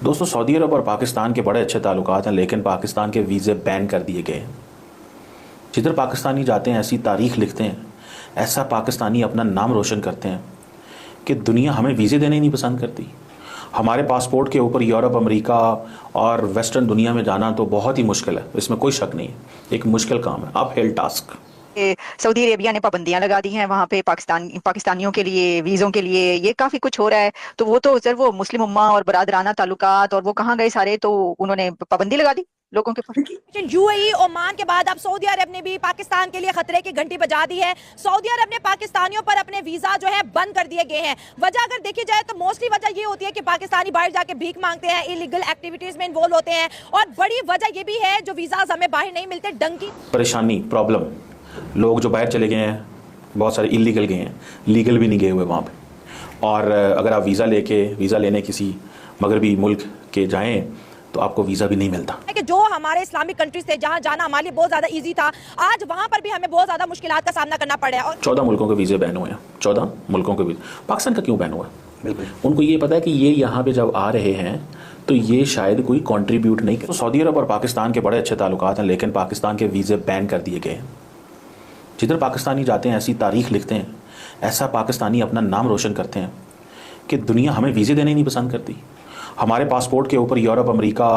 दोस्तों, सऊदी अरब और पाकिस्तान के बड़े अच्छे ताल्लुकात हैं, लेकिन पाकिस्तान के वीज़े बैन कर दिए गए हैं। जिधर पाकिस्तानी जाते हैं ऐसी तारीख लिखते हैं, ऐसा पाकिस्तानी अपना नाम रोशन करते हैं कि दुनिया हमें वीज़े देने ही नहीं पसंद करती। हमारे पासपोर्ट के ऊपर यूरोप, अमेरिका और वेस्टर्न दुनिया में जाना तो बहुत ही मुश्किल है, इसमें कोई शक नहीं है। एक मुश्किल काम है, अपहिल टास्क। सऊदी अरेबिया ने पाबंदियां लगा दी हैं वहां पे पाकिस्तानियों के लिए, वीज़ों के लिए। ये काफी कुछ हो रहा है। तो वो तो सर वो मुस्लिम उम्मा और बरादराना ताल्लुकात और वो कहाँ गए सारे, तो उन्होंने पाबंदी लगा दी लोगों के ऊपर। यूएई, ओमान के बाद अब सऊदी अरब ने भी पाकिस्तान के लिए खतरे की घंटी बजा दी है। सऊदी अरब ने पाकिस्तानियों पर अपने वीजा जो है बंद कर दिए गए हैं। वजह अगर देखी जाए तो मोस्टली वजह ये होती है कि पाकिस्तानी बाहर जाके भीख मांगते हैं, इलीगल एक्टिविटीज में इन्वॉल्व होते हैं, और बड़ी वजह ये भी है जो वीजा हमें बाहर नहीं मिलते, डंकी परेशानी, प्रॉब्लम। लोग जो बाहर चले गए हैं, बहुत सारे इलीगल गए हैं, लीगल भी नहीं गए हुए वहाँ पे। और अगर आप वीज़ा लेने किसी मगरबी मुल्क के जाएं तो आपको वीज़ा भी नहीं मिलता। कि जो हमारे इस्लामिक कंट्रीज थे जहां जाना हमारे लिए बहुत ज्यादा इजी था, आज वहां पर भी हमें बहुत ज्यादा मुश्किलात का सामना करना पड़ा है। और 14 मुल्कों के वीज़े बैन हुए हैं। 14 मुल्कों के वीज़े। पाकिस्तान का क्यों बैन हुआ? बिल्कुल, उनको ये पता है कि ये यहाँ पे जब आ रहे हैं तो ये शायद कोई कंट्रीब्यूट नहीं कर। तो सऊदी अरब और पाकिस्तान के बड़े अच्छे ताल्लुकात हैं, लेकिन पाकिस्तान के वीज़े बैन कर दिए गए हैं। जिधर पाकिस्तानी जाते हैं ऐसी तारीख लिखते हैं, ऐसा पाकिस्तानी अपना नाम रोशन करते हैं कि दुनिया हमें वीज़े देने ही नहीं पसंद करती। हमारे पासपोर्ट के ऊपर यूरोप, अमेरिका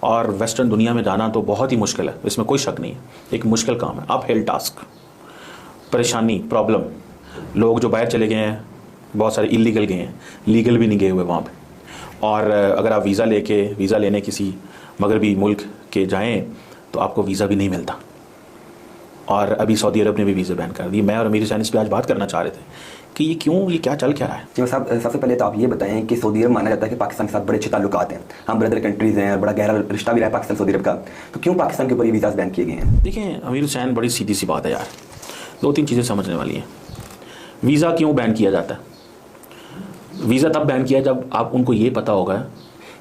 और वेस्टर्न दुनिया में जाना तो बहुत ही मुश्किल है, इसमें कोई शक नहीं है। एक मुश्किल काम है, अपहिल टास्क। परेशानी, प्रॉब्लम। लोग जो बाहर चले गए हैं, बहुत सारे इलीगल गए हैं, लीगल भी नहीं गए हुए वहाँ पे। और अगर आप वीज़ा लेने किसी मगरबी मुल्क के जाएं तो आपको वीज़ा भी नहीं मिलता। और अभी सऊदी अरब ने भी वीज़े बैन कर दिए। मैं और अमीर हुसैन इस पर आज बात करना चाह रहे थे कि ये क्यों, ये क्या चल क्या रहा है। जी साहब, सबसे पहले तो आप ये बताएं कि सऊदी अरब माना जाता है कि पाकिस्तान के साथ बड़े अच्छे ताल्लुकात हैं, हम ब्रदर कंट्रीज़ हैं, बड़ा गहरा रिश्ता भी रहा है पाकिस्तान सऊदी अरब का, तो क्यों पाकिस्तान के ऊपर ये वीज़ाज बैन किए गए हैं? देखिए अमीर हुसैन, बड़ी सीधी सी बात है यार, 2-3 चीज़ें समझने वाली हैं। वीज़ा क्यों बैन किया जाता है? वीज़ा तब बैन किया जब आप उनको ये पता होगा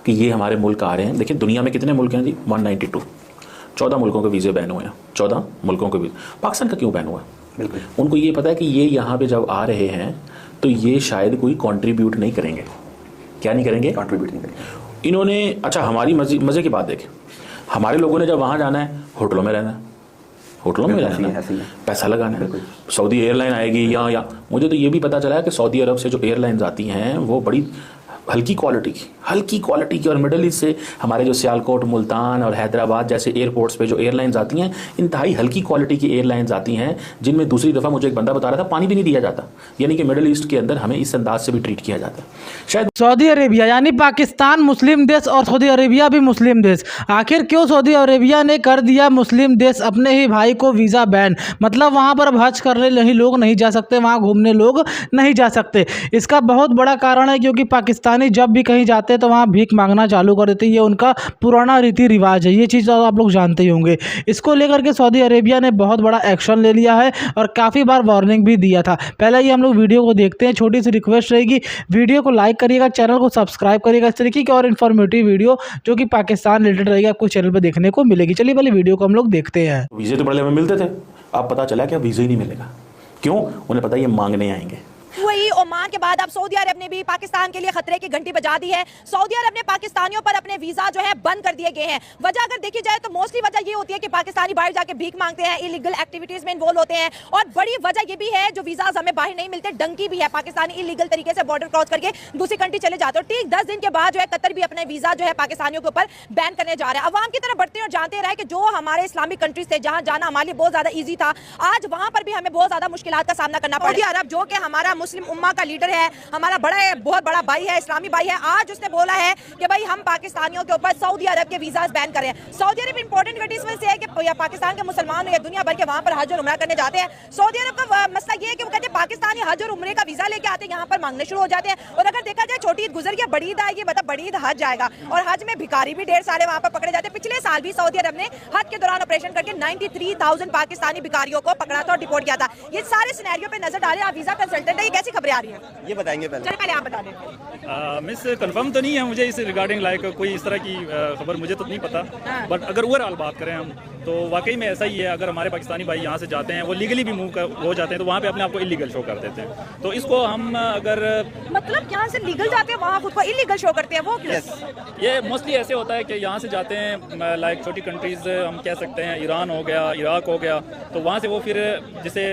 कि ये हमारे मुल्क आ रहे हैं। देखिए दुनिया में कितने मुल्क हैं जी? 192। 14 मुल्कों के वीज़े बैन हुए हैं। 14 मुल्कों के वीज़े। पाकिस्तान का क्यों बैन हुआ? बिल्कुल, उनको ये पता है कि ये यहाँ पे जब आ रहे हैं तो ये शायद कोई कंट्रीब्यूट नहीं करेंगे। क्या नहीं करेंगे? कंट्रीब्यूट नहीं करेंगे इन्होंने। अच्छा, हमारी मज़े की बात देखें, हमारे लोगों ने जब वहाँ जाना है होटलों में रहना है, होटलों में रहना है, पैसा लगाना है। सऊदी एयरलाइन आएगी या मुझे तो ये भी पता चला है कि सऊदी अरब से जो एयरलाइंस आती हैं वो बड़ी हल्की क्वालिटी की और मिडल ईस्ट से हमारे जो सियालकोट, मुल्तान और हैदराबाद जैसे एयरपोर्ट्स पे जो एयरलाइंस आती हैं, इंतहाई हल्की क्वालिटी की एयरलाइंस आती हैं, जिनमें दूसरी दफ़ा मुझे एक बंदा बता रहा था पानी भी नहीं दिया जाता। यानी कि मिडल ईस्ट के अंदर हमें इस अंदाज से भी ट्रीट किया जाता है। शायद सऊदी अरेबिया यानी पाकिस्तान मुस्लिम देश और सऊदी अरेबिया भी मुस्लिम देश, आखिर क्यों सऊदी अरेबिया ने कर दिया मुस्लिम देश अपने ही भाई को वीज़ा बैन? मतलब वहाँ पर हज करने नहीं लोग नहीं जा सकते, वहाँ घूमने लोग नहीं जा सकते। इसका बहुत बड़ा कारण है क्योंकि पाकिस्तानी जब भी कहीं जाते हैं तो वहाँ भीख मांगना चालू कर देते हैं। ये उनका पुराना रीति रिवाज है, ये चीज़ आप लोग जानते ही होंगे। इसको लेकर के सऊदी अरेबिया ने बहुत बड़ा एक्शन ले लिया है और काफ़ी बार वार्निंग भी दिया था। पहले ही हम लोग वीडियो को देखते हैं, छोटी सी रिक्वेस्ट रहेगी, वीडियो को लाइक करिएगा, चैनल को सब्सक्राइब करिएगा। इस तरीके की और इन्फॉर्मेटिव वीडियो जो कि पाकिस्तान रिलेटेड रहेगी आपको चैनल पर देखने को मिलेगी। चलिए पहले वीडियो को हम लोग देखते हैं। वीज़े तो पहले हमें मिलते थे, अब पता चला कि वीज़ा ही नहीं मिलेगा। क्यों? उन्हें पता है ये मांगने आएंगे। यूएई, ओमान के बाद अब सऊदी अरब ने भी पाकिस्तान के लिए खतरे की घंटी बजा दी है। सऊदी अरब ने पाकिस्तानियों पर अपने वीजा जो है बंद कर दिए गए हैं। वजह अगर देखी जाए तो मोस्टली वजह ये होती है कि पाकिस्तानी बाहर जाके भीख मांगते हैं, इलीगल एक्टिविटीज में इन्वॉल्व होते हैं, और बड़ी वजह ये भी है जो वीजा हमें बाहर नहीं मिलते, डंकी भी है। पाकिस्तानी इलीगल तरीके से बॉर्डर क्रॉस करके दूसरी कंट्री चले जाते हैं। ठीक 10 दिन के बाद जो है कतर भी अपने वीजा जो है पाकिस्तानियों के ऊपर बैन करने जा रहा है। अवाम की तरफ बढ़ते हैं और जानते रहे कि जो हमारे इस्लामिक कंट्रीज थे जहां जाना हमारे लिए बहुत ज्यादा ईजी था, आज वहां पर भी हमें बहुत ज्यादा मुश्किलात का सामना करना पड़ा। सऊदी अरब जो कि हमारा मुस्लिम उम्मा का लीडर है, हमारा बहुत बड़ा भाई है, इस्लामी भाई है, आज उसने बोला है कि भाई हम पाकिस्तानियों के ऊपर सऊदी अरब के वीजास बैन करें। सऊदी अरब इंपॉर्टेंट कंट्री इसमें से है कि या पाकिस्तान के मुसलमान या दुनिया भर के वहां पर हज और उम्रा करने जाते हैं। सऊदी अरब का मसला ये है कि वो कहते हैं पाकिस्तानी हज और उम्रे का वीजा लेके आते हैं, यहाँ पर मांगने शुरू हो जाते हैं। और अगर देखा जाए छोटी ईद गुजर गया, बड़ी ईद आएगी, मतलब बड़ी ईद हज जाएगा, और हज में भिखारी भी ढेर सारे वहां पर पकड़े जाते हैं। पिछले साल भी सऊदी अरब ने हज के दौरान ऑपरेशन करके 93,000 पाकिस्तानी भिखारियों को पकड़ा था और डिपोर्ट किया था। ये सारे सिनेरियो पे नजर डालें, आप वीजा कंसल्टेंट है, ये कैसी खबरें आ रही है ये बताएंगे पहले आप बता दें। मिस कंफर्म तो नहीं है मुझे इस रिगार्डिंग, लाइक कोई इस तरह की खबर मुझे तो नहीं पता, बट अगर ओवरऑल बात करें हम तो वाकई में ऐसा ही है। अगर हमारे पाकिस्तानी भाई यहाँ से जाते हैं, वो लीगली भी मूव हो जाते हैं, तो वहाँ पे अपने आप को इलीगल शो कर देते हैं। तो इसको हम अगर मतलब यहाँ से लीगल जाते हैं वहाँ खुद को इलीगल शो करते हैं, वो क्यों? ये मोस्टली ऐसे होता है कि यहाँ से जाते हैं लाइक छोटी कंट्रीज़ हम कह सकते हैं, ईरान हो गया, इराक हो गया, तो वहाँ से वो फिर जिसे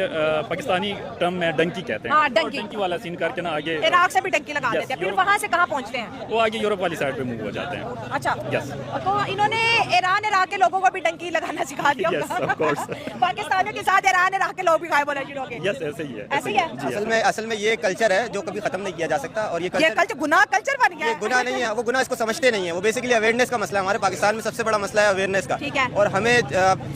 पाकिस्तानी टर्म में डंकी कहते हैं, हाँ, तो डंकी। डंकी वाला सीन करके ना आगे इराक से भी डंकी लगा Yes, देते हैं, फिर यूरोप- वहाँ से कहाँ पहुँचते हैं? वो आगे यूरोप वाली साइड पे मूव हो जाते हैं। अच्छा, Yes. तो इन्होंने ईरान इराक के लोगों को भी डंकी लगाना सिखा दिया Yes, होगा। of course. पाकिस्तानियों के साथ ईरान इराक के लोग भी गायब होने शुरू हो गए। यस, ऐसे ही है। ऐसे ही है? जी, असल में ये कल्चर है जो कभी खत्म नहीं किया जा सकता। और ये ये कल्चर गुनाह कल्चर बन गया ये है। गुनाह नहीं है, वो गुनाह इसको समझते नहीं है। वो बेसिकली अवेयरनेस का मसला है। हमारे पाकिस्तान में सबसे बड़ा मसला है अवेयरनेस का। ठीक है। और हमें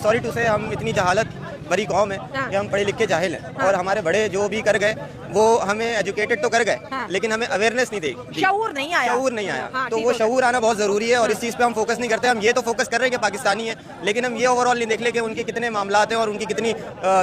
सॉरी टू से हम इतनी जहालत भरी कौम है हाँ। कि हम पढ़े लिखे जाहिल हैं। और हमारे बड़े जो भी कर गए वो हमें एजुकेटेड तो कर गए, हाँ। लेकिन हमें अवेयरनेस नहीं दी, शऊर नहीं आया। शऊर नहीं आया। हाँ, तो ठीक वो हो शऊर आना बहुत ज़रूरी है और इस चीज़ पे हम फोकस नहीं करते। हम ये तो फोकस कर रहे हैं कि पाकिस्तानी है, लेकिन हम ये ओवरऑल नहीं देख ले कि उनके कितने मामलात हैं और उनकी कितनी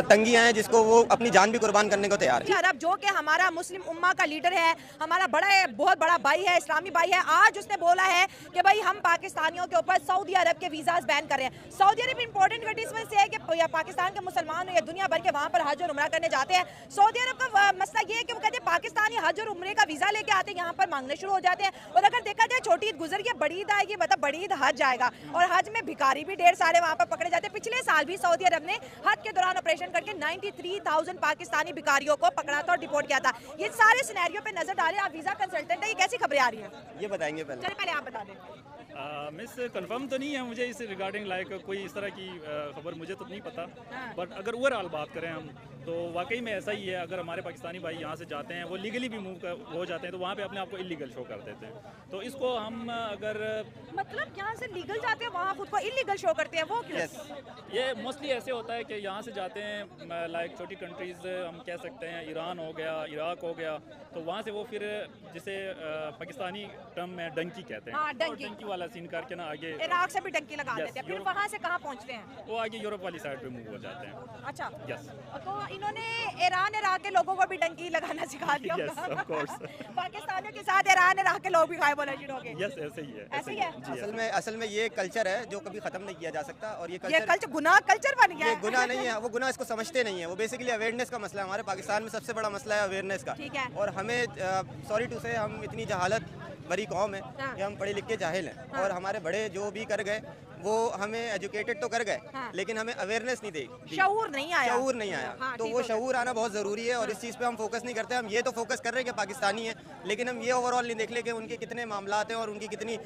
तंगियाँ हैं जिसको वो अपनी जान भी कुर्बान करने को तैयार है। अरब जो कि हमारा मुस्लिम उम्मा का लीडर है, हमारा बड़ा है, बहुत बड़ा भाई है, इस्लामी भाई है, आज उसने बोला है कि भाई हम पाकिस्तानियों के ऊपर सऊदी अरब के वीज़ास बैन कर रहे हैं। सऊदी अरब इंपॉर्टेंट कंट्रीज में से है कि पाकिस्तान के मुसलमान या दुनिया भर के वहाँ पर हज और उमरा करने जाते हैं। सऊदी अरब का मसला ये है कि वो कहते हैं पाकिस्तानी हज और उमरे का वीज़ा लेके आते हैं, यहाँ पर मांगने शुरू हो जाते हैं। और अगर देखा जाए छोटी ईद गुजर गई, बड़ी ईद आएगी, मतलब बड़ी ईद हज आएगा और हज में भिखारी भी ढेर सारे वहाँ पर पकड़े जाते हैं। पिछले साल भी सऊदी अरब ने हज के दौरान ऑपरेशन करके 93,000 पाकिस्तानी भिखारियों को पकड़ा था और डिपोर्ट किया था। ये सारे सिनेरियो पे नजर डालें, आप वीजा कंसल्टेंट है, ये कैसी खबरें आ रही हैं? ये बताएंगे पहले। चलिए पहले आप बता दें। मिस कंफर्म तो नहीं है मुझे इस रिगार्डिंग लाइक कोई इस तरह की खबर मुझे तो नहीं पता। बट अगर ओवरऑल बात करें हम, तो वाकई में ऐसा ही है। अगर हमारे पाकिस्तानी भाई यहाँ से जाते हैं, वो लीगली भी मूव हो जाते हैं, तो वहाँ पे अपने आप को इलीगल शो कर देते हैं। तो इसको हम अगर मतलब यहाँ से लीगल जाते हैं वहाँ खुद को इलीगल शो करते हैं, वो क्यों? ये मोस्टली ऐसे होता है कि यहाँ से जाते हैं लाइक छोटी कंट्रीज़ हम कह सकते हैं, ईरान हो गया, इराक हो गया, तो वहाँ से वो फिर जिसे पाकिस्तानी टर्म में डंकी कहते हैं, हाँ, तो डंकी। डंकी वाला सीन करके ना आगे इराक से भी डंकी लगा Yes, देते हैं, फिर यूरोप- वहाँ से कहाँ पहुँचते हैं? वो आगे यूरोप वाली साइड पे मूव हो जाते हैं। अच्छा, यस, तो इन्होंने ईरान इराक के लोगों को भी डंकी लगाना सिखा दिया Yes, होगा। of course. पाकिस्तानियों के साथ ईरान इराक के लोग भी गायब होने शुरू हो गए। यस, ऐसे ही है। ऐसे ही है? जी, असल में ये कल्चर है जो कभी खत्म नहीं किया जा सकता। और ये ये कल्चर गुनाह कल्चर बन गया ये है। गुनाह नहीं है, वो गुनाह इसको समझते नहीं है। वो बेसिकली अवेयरनेस का मसला है। हमारे पाकिस्तान में सबसे बड़ा मसला है अवेयरनेस का। ठीक है। और हमें सॉरी टू से हम इतनी जहालत भरी कौम है हाँ। कि हम पढ़े लिखे जाहिल हैं। हाँ। और हमारे बड़े जो भी कर गए वो हमें एजुकेटेड तो कर गए, हाँ। लेकिन हमें अवेयरनेस नहीं दी, शऊर नहीं आया। शऊर नहीं आया। हाँ, तो ठीक वो हो गया। शऊर आना बहुत ज़रूरी है और इस चीज़ पे हम फोकस नहीं करते। हम ये तो फोकस कर रहे हैं कि पाकिस्तानी है, लेकिन हम ये ओवरऑल नहीं देख ले कि उनके कितने मामलात हैं और उनकी कितनी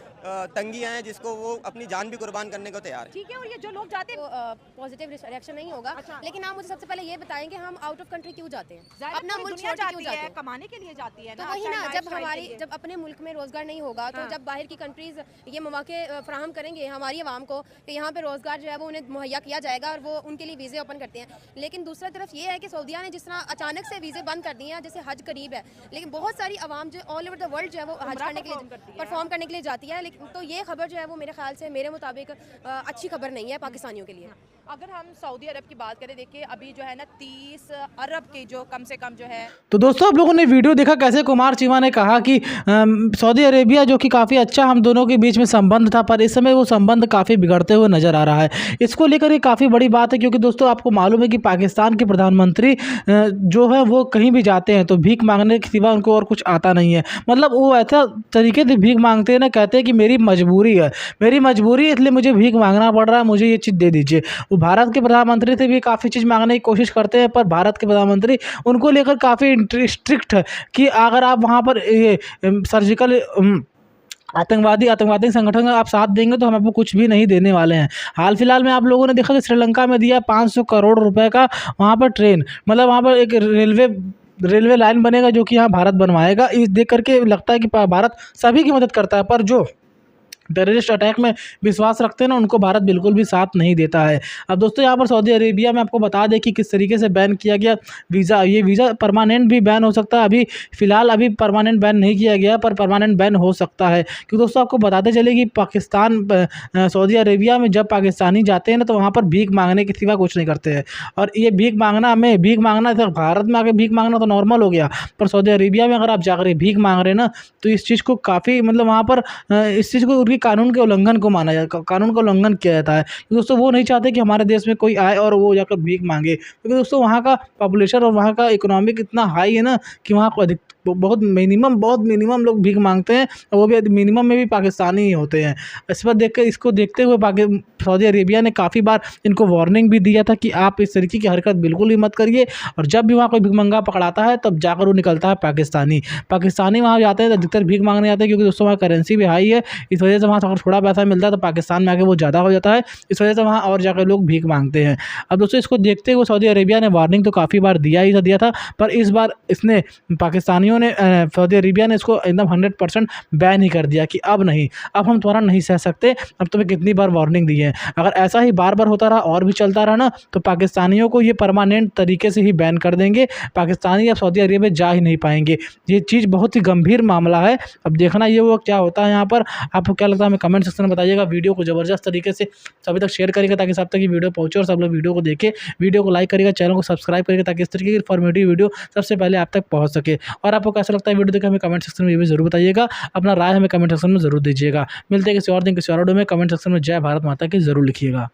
तंगियाँ हैं जिसको वो अपनी जान भी कुर्बान करने को तैयार है। ठीक है, और ये जो लोग जाते हैं पॉजिटिव रिएक्शन नहीं होगा। अच्छा। लेकिन आप मुझे सबसे पहले ये बताएं कि हम आउट ऑफ कंट्री क्यों जाते हैं, जाहिर है अपना पूरी मुल्क दुनिया छोड़ के जाती क्यों जाते है, हैं? कमाने के लिए जाती है तो ना, वही अच्छा ना, lifestyle जब हमारी के लिए। जब अपने मुल्क में रोजगार नहीं होगा तो हाँ। जब बाहर की कंट्रीज ये मौके फराहम करेंगे हमारी आवाम को कि यहाँ पे रोजगार जो है वो उन्हें मुहैया किया जाएगा और वो उनके लिए वीज़े ओपन करते हैं। लेकिन दूसरी तरफ ये है कि सऊदीया ने जिस तरह अचानक से वीज़े बंद कर दिए हैं, जैसे हज करीब है, लेकिन बहुत सारी आवाम जो ऑल ओवर द वर्ल्ड जो है वो हज करने के perform करती लिए है। परफॉर्म करने के लिए जाती है। लेकिन तो ये खबर जो है वो मेरे ख्याल से मेरे मुताबिक अच्छी खबर नहीं है पाकिस्तानियों के लिए। अगर हम सऊदी अरब की बात करें, देखिए अभी जो है ना 30 अरब के जो कम से कम जो है तो दोस्तों आप लोगों ने वीडियो देखा कैसे कुमार चीमा ने कहा कि सऊदी अरेबिया जो कि काफ़ी अच्छा हम दोनों के बीच में संबंध था, पर इस समय वो संबंध काफ़ी बिगड़ते हुए नज़र आ रहा है। इसको लेकर ये काफ़ी बड़ी बात है, क्योंकि दोस्तों आपको मालूम है कि पाकिस्तान के प्रधानमंत्री जो है वो कहीं भी जाते हैं तो भीख मांगने के सिवा उनको और कुछ आता नहीं है। मतलब वो ऐसा तरीके से भीख मांगते हैं ना, कहते हैं कि मेरी मजबूरी है, मेरी मजबूरी है, इसलिए मुझे भीख मांगना पड़ रहा है, मुझे ये चीज़ दे दीजिए। वो भारत के प्रधानमंत्री से भी काफ़ी चीज़ मांगने की कोशिश करते हैं, पर भारत के प्रधानमंत्री उनको लेकर काफ़ी स्ट्रिक्ट है कि अगर आप वहाँ पर ये सर्जिकल आतंकवादी संगठन का आप साथ देंगे तो हम आपको कुछ भी नहीं देने वाले हैं। हाल फिलहाल में आप लोगों ने देखा कि श्रीलंका में दिया 500 करोड़ रुपए का वहाँ पर ट्रेन, मतलब वहाँ पर एक रेलवे लाइन बनेगा जो कि यहाँ भारत बनवाएगा। इस देख करके लगता है कि भारत सभी की मदद करता है, पर जो टेररिस्ट अटैक में विश्वास रखते हैं ना, उनको भारत बिल्कुल भी साथ नहीं देता है। अब दोस्तों यहाँ पर सऊदी अरेबिया में आपको बता दें कि किस तरीके से बैन किया गया वीज़ा। ये वीज़ा परमानेंट भी बैन हो सकता है, अभी फ़िलहाल परमानेंट बैन नहीं किया गया, पर परमानेंट बैन हो सकता है। क्योंकि दोस्तों आपको बताते चले कि पाकिस्तान सऊदी अरेबिया में जब पाकिस्तानी जाते हैं ना, तो वहाँ पर भीख मांगने के सिवा कुछ नहीं करते हैं। और ये भीख मांगना तो भारत में आके भीख मांगना तो नॉर्मल हो गया, पर सऊदी अरेबिया में अगर आप जाकर भीख मांग रहे हैं ना, तो इस चीज़ को काफ़ी मतलब वहाँ पर इस चीज़ को उनकी कानून के उल्लंघन को माना जाता है, कानून का उल्लंघन किया जाता है। क्योंकि दोस्तों वो नहीं चाहते कि हमारे देश में कोई आए और वो जाकर भीख मांगे, क्योंकि दोस्तों वहाँ का पॉपुलेशन और वहाँ का इकोनॉमिक इतना हाई है ना कि वहाँ को बहुत मिनिमम लोग भीख मांगते हैं, और वो भी मिनिमम में भी पाकिस्तानी ही होते हैं। इस पर इसको देखते हुए सऊदी अरेबिया ने काफ़ी बार इनको वार्निंग भी दिया था कि आप इस तरीके की हरकत बिल्कुल भी मत करिए, और जब भी वहाँ कोई भिखमंगा पकड़ाता है तब जाकर वो निकलता है पाकिस्तानी वहाँ जाते हैं तो अधिकतर भीख मांगने जाते हैं, क्योंकि दोस्तों वहाँ करेंसी भी हाई है। इस वजह से वहाँ अगर थोड़ा पैसा मिलता है तो पाकिस्तान में आके वो ज़्यादा हो जाता है, इस वजह से वहाँ और जाकर लोग भीख मांगते हैं। अब दोस्तों इसको देखते हुए सऊदी अरेबिया ने वार्निंग तो काफ़ी बार दिया था, पर इस बार इसने पाकिस्तानियों ने सऊदी अरेबिया ने इसको एकदम 100% बैन ही कर दिया कि अब नहीं, अब हम तुम्हारा नहीं सह सकते, अब तुम्हें कितनी बार वार्निंग दी है। अगर ऐसा ही बार बार होता रहा और भी चलता रहा ना तो पाकिस्तानियों को ये परमानेंट तरीके से ही बैन कर देंगे, पाकिस्तानी अब सऊदी अरेबिया में जा ही नहीं पाएंगे। ये चीज़ बहुत ही गंभीर मामला है, अब देखना ये वो क्या होता है यहाँ पर। आपको क्या लगता है हमें कमेंट सेक्शन में बताइएगा। वीडियो को ज़बरदस्त तरीके से सभी तक शेयर करिएगा ताकि सब तक ये वीडियो पहुँचे और सब लोग वीडियो को देखें। वीडियो को लाइक करिएगा, चैनल को सब्सक्राइब करिएगा ताकि इस तरीके की इन्फॉर्मेटिव वीडियो सबसे पहले आप तक पहुँच सके। और आपको कैसा लगता है वीडियो देखकर हमें कमेंट सेक्शन में ये भी जरूर बताइएगा, अपना राय हमें कमेंट सेक्शन में जरूर दीजिएगा। मिलते हैं किसी और दिन किसी और वीडियो में। कमेंट सेक्शन में जय भारत माता की जरूर लिखिएगा।